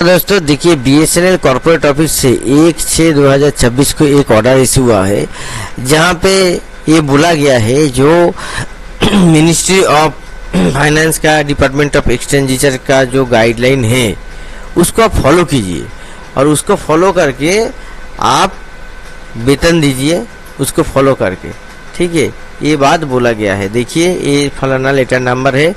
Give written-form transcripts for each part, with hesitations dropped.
दोस्तों देखिए, BSNL corporate office से 1/6/2026 को एक ऑर्डर इशू हुआ है, जहां पे ये बोला गया है जो मिनिस्ट्री ऑफ फाइनेंस का, डिपार्टमेंट ऑफ एक्सपेंडिचर का जो गाइडलाइन है उसको आप फॉलो कीजिए और उसको फॉलो करके आप वेतन दीजिए, उसको फॉलो करके। ठीक है, ये बात बोला गया है। देखिए, ये फलाना लेटर नंबर है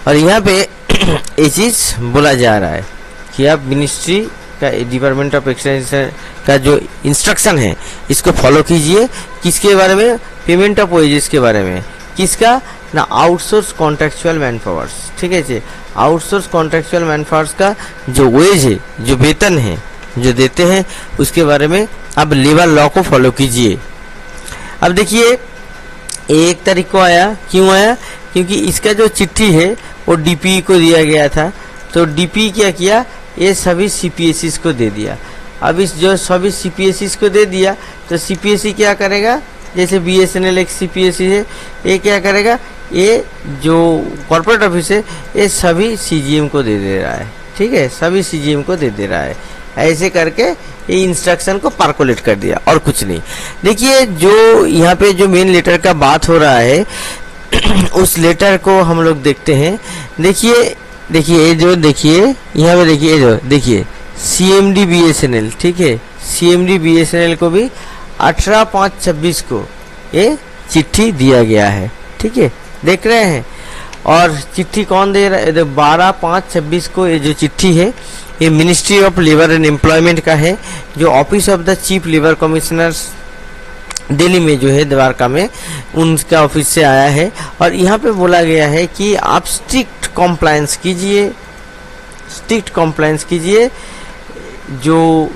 और यहाँ पे ये चीज़ बोला जा रहा है कि आप मिनिस्ट्री का, डिपार्टमेंट ऑफ एक्सपेंडिचर का जो इंस्ट्रक्शन है इसको फॉलो कीजिए। किसके बारे में? पेमेंट ऑफ वेजेस के बारे में। किसका? ना, आउटसोर्स कॉन्ट्रैक्चुअल मैन पावर्स। ठीक है जी, आउटसोर्स कॉन्ट्रैक्चुअल मैन पावर्स का जो वेज है, जो वेतन है, जो देते हैं, उसके बारे में अब लेबर लॉ को फॉलो कीजिए। अब देखिए, 1 तारीख को आया। क्यों आया? क्योंकि इसका जो चिट्ठी है वो डीपी को दिया गया था, तो डीपी क्या किया, ये सभी सीपीएससी को दे दिया। अब इस जो सभी सीपीएससी को दे दिया तो सीपीएससी क्या करेगा, जैसे बीएसएनएल एक सीपीएससी है, ये क्या करेगा, ये जो कॉर्पोरेट ऑफिस है ये सभी सीजीएम को दे रहा है। ठीक है, सभी सीजीएम को दे रहा है। ऐसे करके ये इंस्ट्रक्शन को पर्कोलेट कर दिया और कुछ नहीं। देखिए, जो यहाँ पे जो मेन लेटर का बात हो रहा है उस लेटर को हम लोग देखते हैं। देखिए ये जो, देखिए यहाँ पे देखिए, जो देखिए सीएमडी बीएसएनएल, ठीक है, सीएमडी बीएसएनएल को भी 18/5/26 को ये चिट्ठी दिया गया है। ठीक है, देख रहे हैं। और चिट्ठी कौन दे रहा है? 12/5/26 को ये जो चिट्ठी है ये ministry of labour and employment का है, जो office of the chief labour commissioners Delhi में जो है, द्वारका में, उनका ऑफिस से आया है। और यहाँ पे बोला गया है कि आप स्ट्रिक्ट कॉम्प्लायंस कीजिए, स्ट्रिक्ट कॉम्प्लायंस कीजिए। जो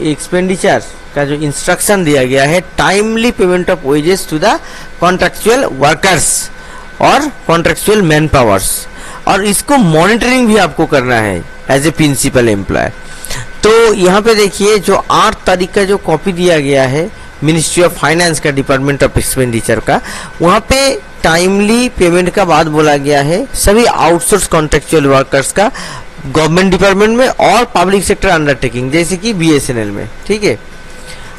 एक्सपेंडिचर का जो इंस्ट्रक्शन दिया गया है, timely payment of wages to the contractual workers और कॉन्ट्रैक्चुअल मैन पावर्स, और इसको मॉनिटरिंग भी आपको करना है एज ए प्रिंसिपल एम्प्लॉयर। तो यहाँ पे देखिए, जो 8 तारीख का जो कॉपी दिया गया है मिनिस्ट्री ऑफ फाइनेंस का, डिपार्टमेंट ऑफ एक्सपेंडिचर का, वहाँ पे टाइमली पेमेंट का बात बोला गया है सभी आउटसोर्स कॉन्ट्रैक्चुअल वर्कर्स का, गवर्नमेंट डिपार्टमेंट में और पब्लिक सेक्टर अंडरटेकिंग जैसे कि बीएसएनएल में। ठीक है,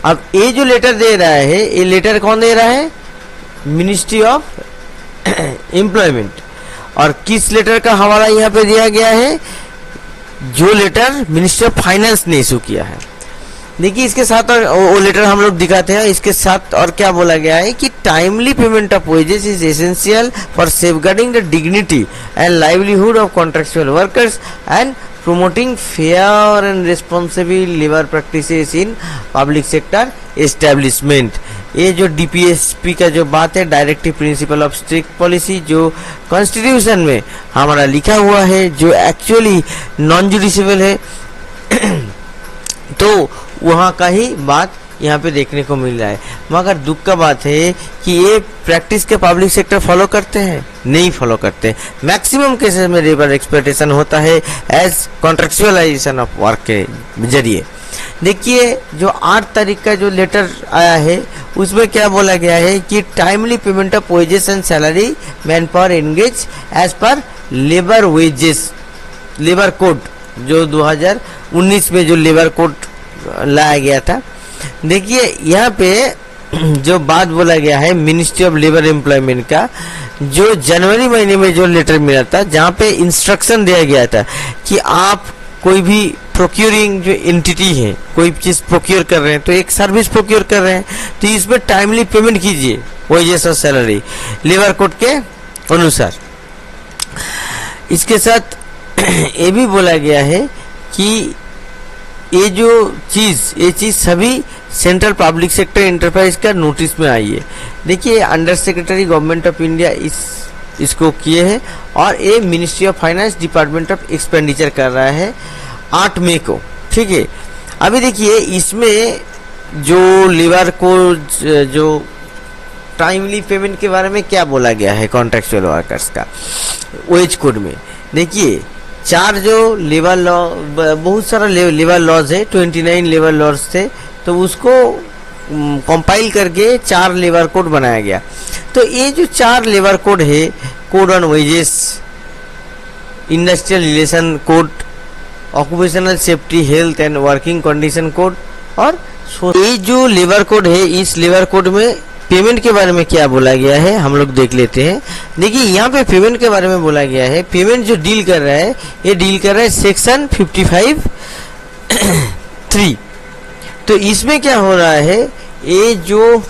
अब ये जो लेटर दे रहा है, ये लेटर कौन दे रहा है? Ministry of employment. और किस लेटर का हवाला यहाँ पे दिया गया है? जो लेटर मिनिस्ट्री ऑफ फाइनेंस ने इशू किया है। देखिए, इसके साथ और वो लेटर हम लोग दिखाते हैं, इसके साथ और क्या बोला गया है कि timely payment of wages is essential for safeguarding the dignity and livelihood of contractual workers and promoting fair and responsible labor practices in public sector establishment। ये जो डीपीएसपी का जो बात है, directive principle of strict policy, जो constitution में हमारा लिखा हुआ है, जो एक्चुअली नॉन जुडिशियल है तो वहाँ का ही बात यहाँ पे देखने को मिल रहा है। मगर दुख का बात है कि ये प्रैक्टिस के पब्लिक सेक्टर फॉलो करते हैं? नहीं फॉलो करते। मैक्सिमम केसेस में लेबर एक्सप्लॉयटेशन होता है एज कॉन्ट्रैक्चुअलाइजेशन ऑफ वर्क के जरिए। देखिए, जो 8 तारीख का जो लेटर आया है उसमें क्या बोला गया है कि timely payment of wages and salary man power engage as per labour wages, labour code, जो 2019 में जो लेबर कोड लाया गया था। देखिए, यहाँ पे जो बात बोला गया है मिनिस्ट्री ऑफ लेबर एम्प्लॉयमेंट का, जो जनवरी महीने में जो लेटर मिला था, जहाँ पे इंस्ट्रक्शन दिया गया था कि आप कोई भी प्रोक्योरिंग जो एंटिटी है, कोई चीज प्रोक्योर कर रहे हैं, तो एक सर्विस प्रोक्योर कर रहे हैं, तो इसमें टाइमली पेमेंट कीजिए वेजेस और सैलरी लेबर कोड के अनुसार। इसके साथ ये भी बोला गया है कि ये चीज सभी सेंट्रल पब्लिक सेक्टर एंटरप्राइज का नोटिस में आई है। देखिए, under secretary government of India इसको किए हैं और ये ministry of finance, department of expenditure कर रहा है 8 मई को। ठीक है, अभी देखिए, इसमें जो लेबर को जो टाइमली पेमेंट के बारे में क्या बोला गया है कॉन्ट्रैक्चुअल वर्कर्स का वेज कोड में। देखिए, 4 जो लेबर लॉ, बहुत सारा लेबर लॉज है, 29 लेबर लॉज थे, तो उसको कंपाइल करके 4 लेबर कोड बनाया गया। तो ये जो 4 लेबर कोड है, code on wages, industrial relation code, occupational safety health and working condition code. और ये जो लेबर कोड है, इस लेबर कोड में पेमेंट के बारे में क्या बोला गया है हम लोग देख लेते हैं। देखिए यहाँ पे पेमेंट के बारे में बोला गया है, पेमेंट जो डील कर रहा है ये डील कर रहा है सेक्शन 55(3). तो इसमें क्या हो रहा है, ये जो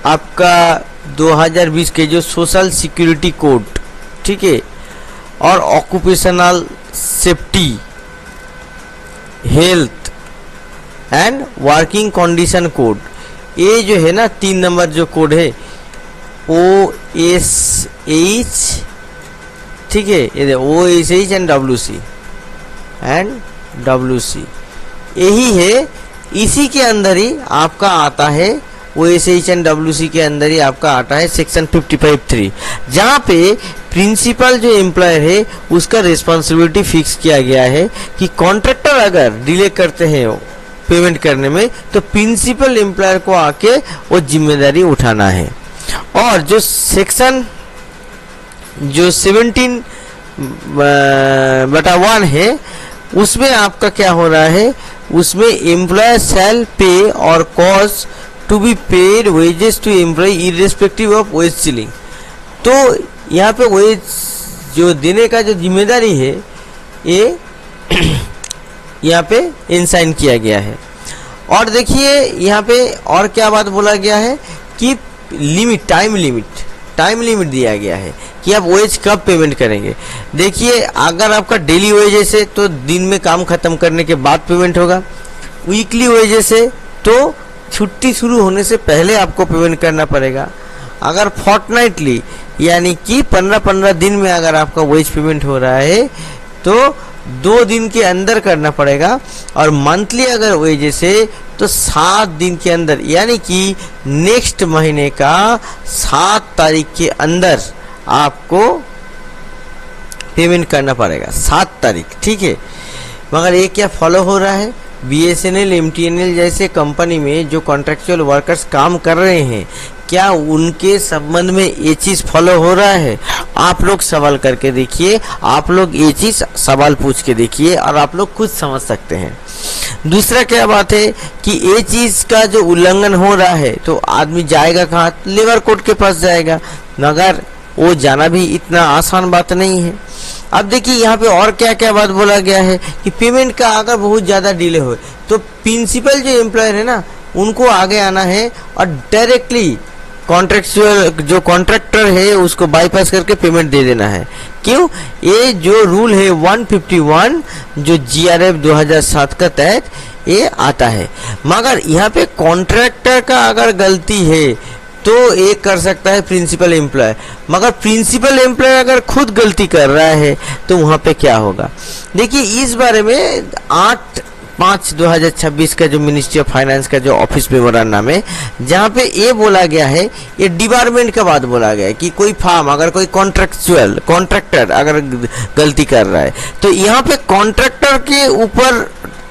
आपका 2020 के जो सोशल सिक्योरिटी कोड, ठीक है, और occupational safety health and working condition code, ये जो है ना 3 नंबर जो कोड है OSH, ठीक है, ये OSH एंड WC यही है। इसी के अंदर ही आपका आता है, OSH एंड WC के अंदर ही आपका आता है सेक्शन 55(3), जहाँ पे प्रिंसिपल जो एम्प्लॉयर है उसका रिस्पॉन्सिबिलिटी फिक्स किया गया है कि कॉन्ट्रैक्टर अगर डिले करते हैं पेमेंट करने में तो प्रिंसिपल एम्प्लॉयर को आके वो जिम्मेदारी उठाना है। और जो सेक्शन जो 17(1) है उसमें आपका क्या हो रहा है, उसमें एम्प्लॉयर शैल पे और cause to be paid wages to employ irrespective of wage ceiling. तो यहाँ पे वेज जो देने का जो जिम्मेदारी है ये यहाँ पे इंसाइन किया गया है। और देखिए यहाँ पे और क्या बात बोला गया है कि टाइम लिमिट दिया गया है कि आप वेज कब पेमेंट करेंगे। देखिए अगर आपका डेली वेजेस है तो दिन में काम खत्म करने के बाद पेमेंट होगा, वीकली वेजेस है तो छुट्टी शुरू होने से पहले आपको पेमेंट करना पड़ेगा। अगर फोर्टनाइटली यानी कि 15-15 दिन में अगर आपका वेज पेमेंट हो रहा है तो 2 दिन के अंदर करना पड़ेगा। और मंथली अगर वेजेस है तो 7 दिन के अंदर, यानी कि नेक्स्ट महीने का 7 तारीख के अंदर आपको पेमेंट करना पड़ेगा, 7 तारीख, ठीक है। मगर ये क्या फॉलो हो रहा है, BSNL MTNL जैसे कंपनी में जो कॉन्ट्रेक्चुअल वर्कर्स काम कर रहे हैं क्या उनके संबंध में ये चीज़ फॉलो हो रहा है? आप लोग सवाल करके देखिए, आप लोग ये चीज़ सवाल पूछ के देखिए और आप लोग खुद समझ सकते हैं। दूसरा क्या बात है कि ये चीज़ का जो उल्लंघन हो रहा है तो आदमी जाएगा कहाँ, लेबर कोर्ट के पास जाएगा, मगर वो जाना भी इतना आसान बात नहीं है। अब देखिए यहाँ पे और क्या क्या बात बोला गया है कि पेमेंट का अगर बहुत ज़्यादा डिले हो तो प्रिंसिपल जो एम्प्लॉयर है ना उनको आगे आना है और डायरेक्टली कॉन्ट्रेक्चुअल जो कॉन्ट्रैक्टर है उसको बाईपास करके पेमेंट दे देना है। क्यों? ये जो रूल है 151 जो GRF 2007 का तहत ये आता है। मगर यहाँ पे कॉन्ट्रैक्टर का अगर गलती है तो ये कर सकता है प्रिंसिपल एम्प्लॉय, मगर प्रिंसिपल एम्प्लॉय अगर खुद गलती कर रहा है तो वहाँ पे क्या होगा। देखिए इस बारे में 8/5/2026 का जो मिनिस्ट्री ऑफ फाइनेंस का जो ऑफिस मेमोरेंडम है जहाँ पे ये बोला गया है, ये डिपार्टमेंट का बात बोला गया है कि कोई फार्म अगर कोई कॉन्ट्रैक्टर अगर गलती कर रहा है तो यहाँ पे कॉन्ट्रैक्टर के ऊपर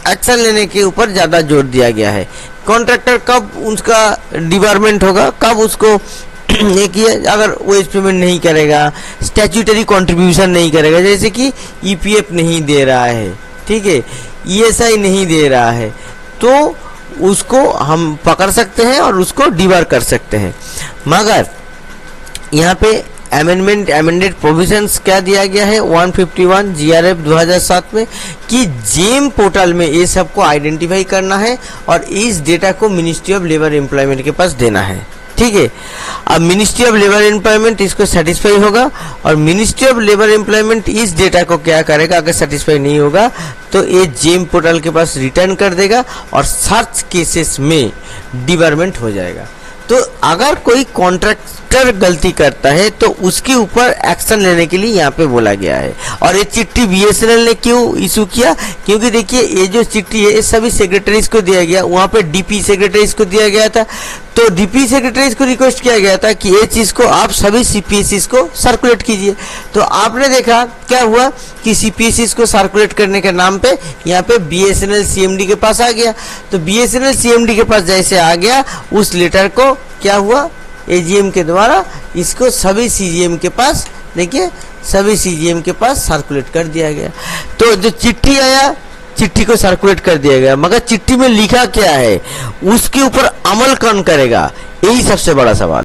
एक्शन लेने के ऊपर ज़्यादा जोर दिया गया है। कॉन्ट्रैक्टर कब उसका डिपार्टमेंट होगा, कब उसको ये किया, अगर वेज पेमेंट नहीं करेगा, स्टैट्यूटरी कंट्रीब्यूशन नहीं करेगा, जैसे कि EPF नहीं दे रहा है, ठीक है, ESI नहीं दे रहा है, तो उसको हम पकड़ सकते हैं और उसको डिबार कर सकते हैं। मगर यहाँ पे अमेंडेड प्रोविजंस क्या दिया गया है 151 GRF 2007 में कि जेम पोर्टल में ये सबको आइडेंटिफाई करना है और इस डेटा को मिनिस्ट्री ऑफ लेबर एम्प्लॉयमेंट के पास देना है, ठीक है। अब मिनिस्ट्री ऑफ लेबर एम्प्लॉयमेंट इसको सेटिस्फाई होगा और मिनिस्ट्री ऑफ लेबर एम्प्लॉयमेंट इस डेटा को क्या करेगा, अगर सेटिस्फाई नहीं होगा तो ये जेम पोर्टल के पास रिटर्न कर देगा और सर्च केसेस में डिबारमेंट हो जाएगा। तो अगर कोई कॉन्ट्रैक्टर गलती करता है तो उसके ऊपर एक्शन लेने के लिए यहाँ पे बोला गया है। और ये चिट्ठी BSNL ने क्यों इशू किया, क्योंकि देखिए ये जो चिट्ठी है ये सभी सेक्रेटरीज को दिया गया, वहाँ पे DP सेक्रेटरीज को दिया गया था, तो DP सेक्रेटरीज को रिक्वेस्ट किया गया था कि ये चीज़ को आप सभी CPSEs को सर्कुलेट कीजिए। तो आपने देखा क्या हुआ कि CPSEs को सर्कुलेट करने के नाम पे यहाँ पे BSNL CMD के पास आ गया। तो BSNL CMD के पास जैसे आ गया, उस लेटर को क्या हुआ, AGM के द्वारा इसको सभी CGM के पास, देखिए सभी CGM के पास सर्कुलेट कर दिया गया। तो जो चिट्ठी आया, चिट्ठी को सर्कुलेट कर दिया गया, मगर चिट्ठी में लिखा क्या है, उसके ऊपर अमल कौन करेगा, यही सबसे बड़ा सवाल।